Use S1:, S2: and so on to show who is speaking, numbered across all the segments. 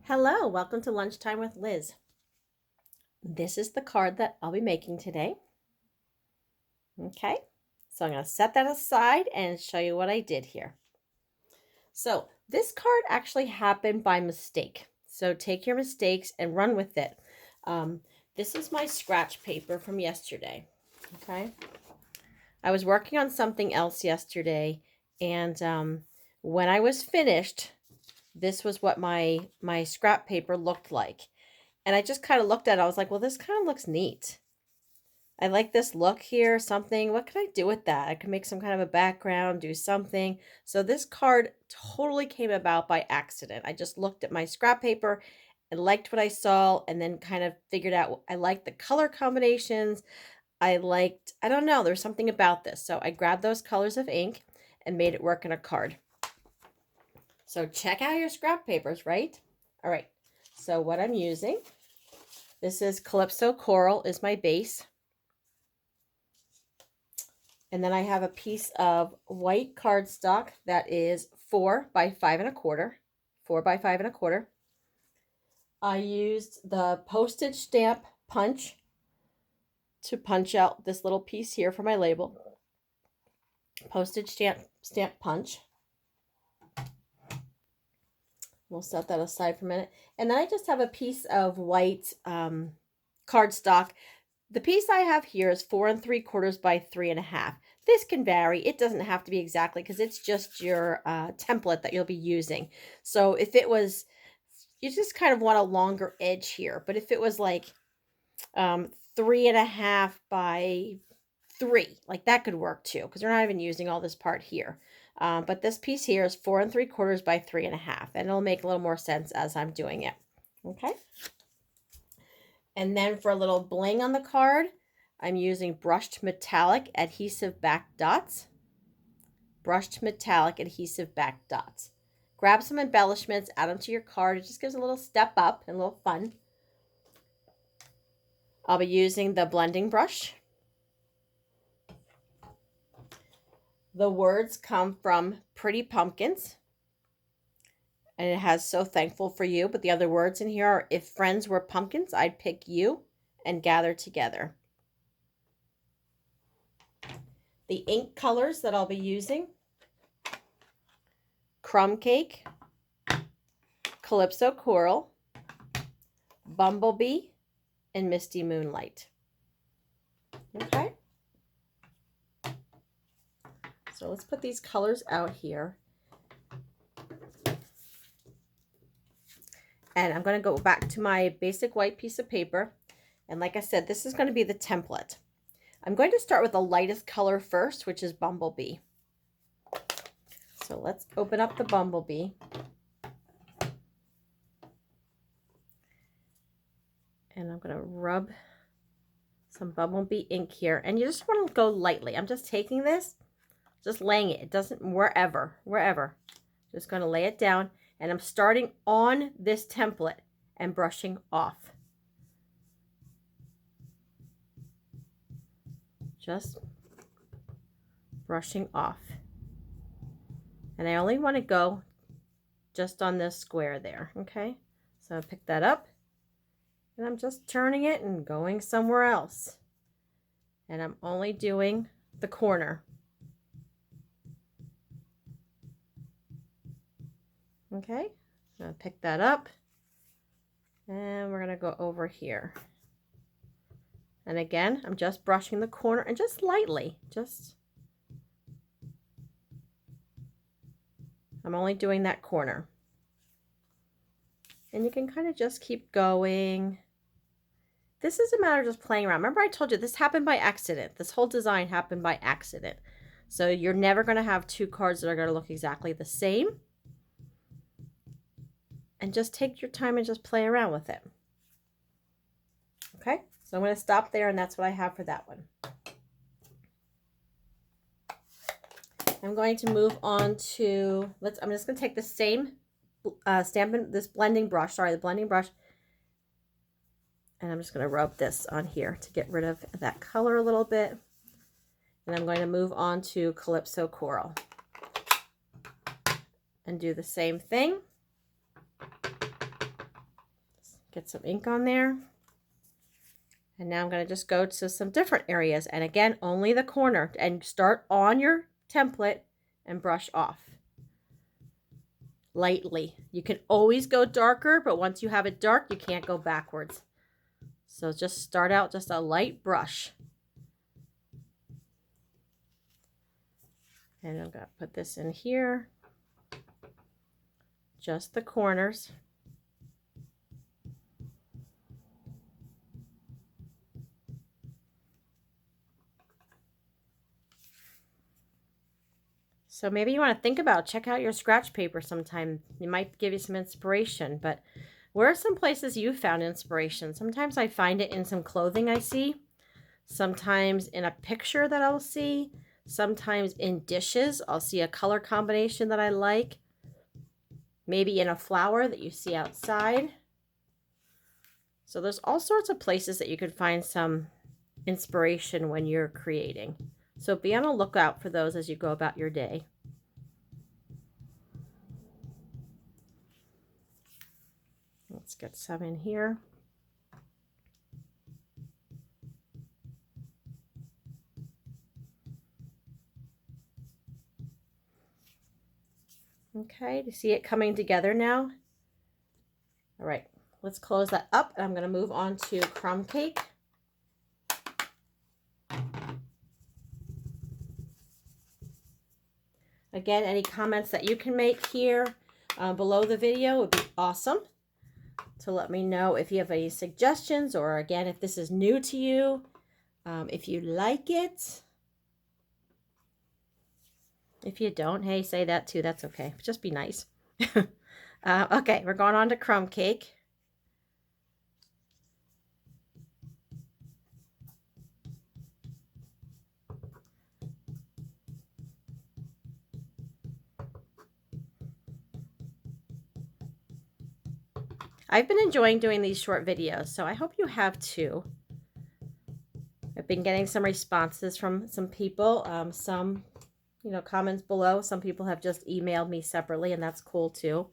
S1: Hello, welcome to Lunchtime with Liz. This is the card that I'll be making today. Okay, so I'm going to set that aside and show you what I did here. So this card actually happened by mistake. So take your mistakes and run with it. This is my scratch paper from yesterday. Okay, I was working on something else yesterday, and when I was finished, this was what my scrap paper looked like. And I just kind of looked at it. I was like, well, this kind of looks neat. I like this look here, something. What could I do with that? I could make some kind of a background, do something. So this card totally came about by accident. I just looked at my scrap paper and liked what I saw and then kind of figured out I liked the color combinations. I don't know, there's something about this. So I grabbed those colors of ink and made it work in a card. So check out your scrap papers, right? All right. So what I'm using, this is Calypso Coral is my base. And then I have a piece of white cardstock that is 4 by 5 1/4. 4 by 5 1/4. I used the postage stamp punch to punch out this little piece here for my label. Postage stamp punch. We'll set that aside for a minute. And then I just have a piece of white cardstock. The piece I have here is 4 3/4 by 3 1/2. This can vary. It doesn't have to be exactly because it's just your template that you'll be using. So if it was, you just kind of want a longer edge here. But if it was like 3 1/2 by 3, like that could work too because we're not even using all this part here. But this piece here is 4 3/4 by 3 1/2, and it'll make a little more sense as I'm doing it. Okay. And then for a little bling on the card, I'm using brushed metallic adhesive back dots. Brushed metallic adhesive back dots. Grab some embellishments, add them to your card. It just gives a little step up and a little fun. I'll be using the blending brush. The words come from Pretty Pumpkins. And it has So Thankful for You. But the other words in here are, if friends were pumpkins, I'd pick you and gather together. The ink colors that I'll be using: Crumb Cake, Calypso Coral, Bumblebee, and Misty Moonlight. Okay. So let's put these colors out here. And I'm going to go back to my basic white piece of paper. And like I said, this is going to be the template. I'm going to start with the lightest color first, which is Bumblebee. So let's open up the Bumblebee. And I'm going to rub some Bumblebee ink here. And you just want to go lightly. I'm just taking this, just laying it. It doesn't, wherever. Just going to lay it down. And I'm starting on this template and brushing off. Just brushing off. And I only want to go just on this square there, okay? So I'll pick that up, and I'm just turning it and going somewhere else. And I'm only doing the corner. Okay, I'm going to pick that up, and we're going to go over here. And again, I'm just brushing the corner and just lightly, I'm only doing that corner. And you can kind of just keep going. This is a matter of just playing around. Remember I told you this happened by accident. This whole design happened by accident. So you're never going to have two cards that are going to look exactly the same. And just take your time and just play around with it. Okay, so I'm going to stop there, and that's what I have for that one. I'm going to move on to, I'm just going to take the same the blending brush, and I'm just going to rub this on here to get rid of that color a little bit. And I'm going to move on to Calypso Coral and do the same thing. Get some ink on there. And now I'm going to just go to some different areas. And again, only the corner. And start on your template and brush off lightly. You can always go darker, but once you have it dark, you can't go backwards. So just start out just a light brush. And I'm going to put this in here. Just the corners. So maybe you want to think about, check out your scratch paper sometime. It might give you some inspiration, but where are some places you found inspiration? Sometimes I find it in some clothing I see, sometimes in a picture that I'll see, sometimes in dishes. I'll see a color combination that I like, maybe in a flower that you see outside. So there's all sorts of places that you could find some inspiration when you're creating. So be on the lookout for those as you go about your day. Let's get some in here. Okay, do you see it coming together now? All right, let's close that up, and I'm going to move on to Crumb Cake. Again, any comments that you can make here below the video would be awesome to let me know if you have any suggestions, or again, if this is new to you, if you like it. If you don't, hey, say that too. That's okay. Just be nice. Okay, we're going on to Crumb Cake. I've been enjoying doing these short videos, so I hope you have too. I've been getting some responses from some people, some, comments below. Some people have just emailed me separately, and that's cool too.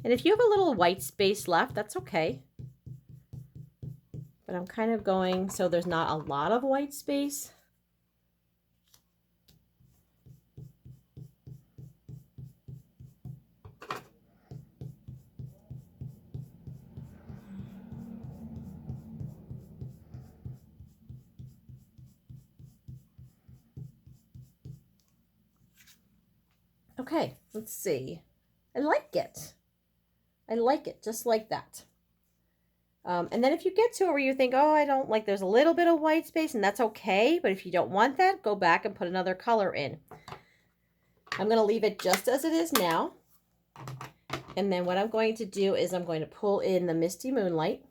S1: And if you have a little white space left, that's okay. But I'm kind of going so there's not a lot of white space. Okay, let's see. I like it. I like it just like that. And then if you get to it where you think, oh, I don't like, there's a little bit of white space, and that's okay. But if you don't want that, go back and put another color in. I'm going to leave it just as it is now. And then what I'm going to do is I'm going to pull in the Misty Moonlight.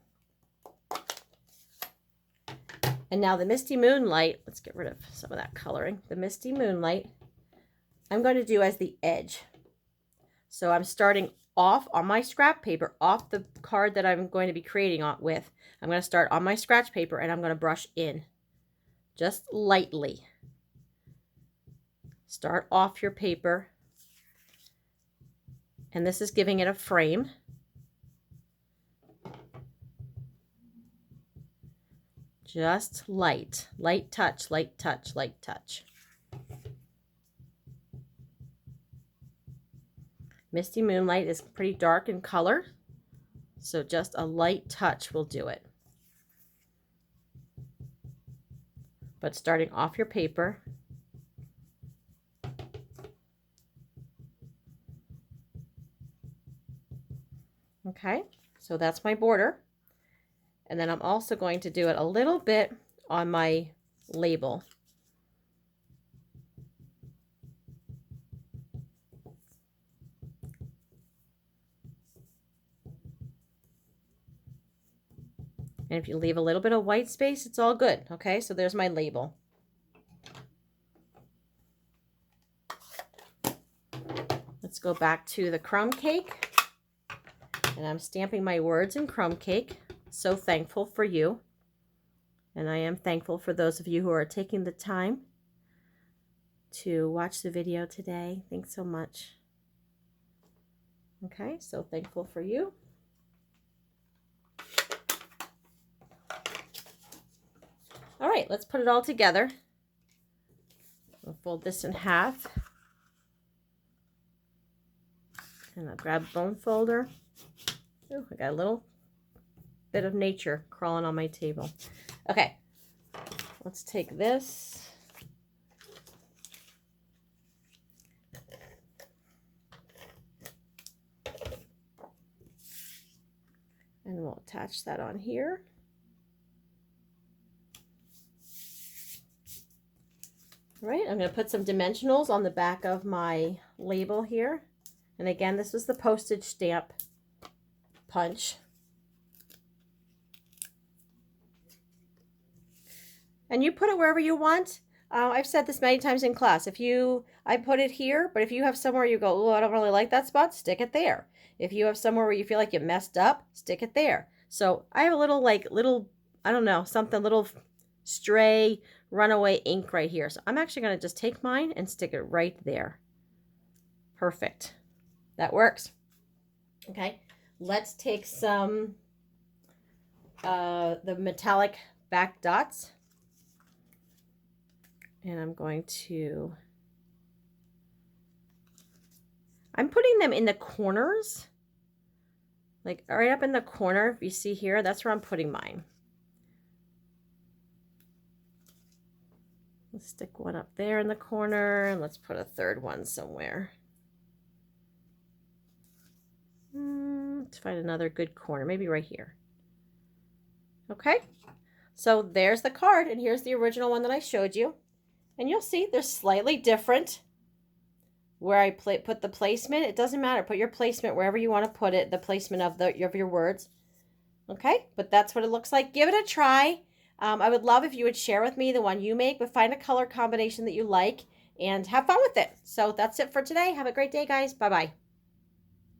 S1: And now the Misty Moonlight, let's get rid of some of that coloring. The Misty Moonlight, I'm going to do as the edge. So I'm starting off on my scrap paper, off the card that I'm going to be creating with. I'm going to start on my scratch paper, and I'm going to brush in just lightly. Start off your paper, and this is giving it a frame. Just light touch, light touch, light touch. Misty Moonlight is pretty dark in color, so just a light touch will do it. But starting off your paper, okay, so that's my border. And then I'm also going to do it a little bit on my label. And if you leave a little bit of white space, it's all good. Okay, so there's my label. Let's go back to the Crumb Cake. And I'm stamping my words in Crumb Cake. So thankful for you. And I am thankful for those of you who are taking the time to watch the video today. Thanks so much. Okay, so thankful for you. All right, let's put it all together. We'll fold this in half. And I'll grab bone folder. Oh, I got a little bit of nature crawling on my table. Okay, let's take this. And we'll attach that on here. All right, I'm going to put some dimensionals on the back of my label here. And again, this was the postage stamp punch. And you put it wherever you want. I've said this many times in class. I put it here, but if you have somewhere you go, oh, I don't really like that spot, stick it there. If you have somewhere where you feel like you messed up, stick it there. So I have a little, I don't know, something, little stray runaway ink right here. So I'm actually going to just take mine and stick it right there. Perfect. That works. Okay, let's take some the metallic back dots. And I'm putting them in the corners, like right up in the corner. If you see here, that's where I'm putting mine. Let's stick one up there in the corner, and let's put a third one somewhere. Let's find another good corner, maybe right here. Okay, so there's the card, and here's the original one that I showed you. And you'll see they're slightly different where I put the placement. It doesn't matter. Put your placement wherever you want to put it, the placement of your words. Okay, but that's what it looks like. Give it a try. I would love if you would share with me the one you make, but find a color combination that you like and have fun with it. So that's it for today. Have a great day, guys. Bye-bye.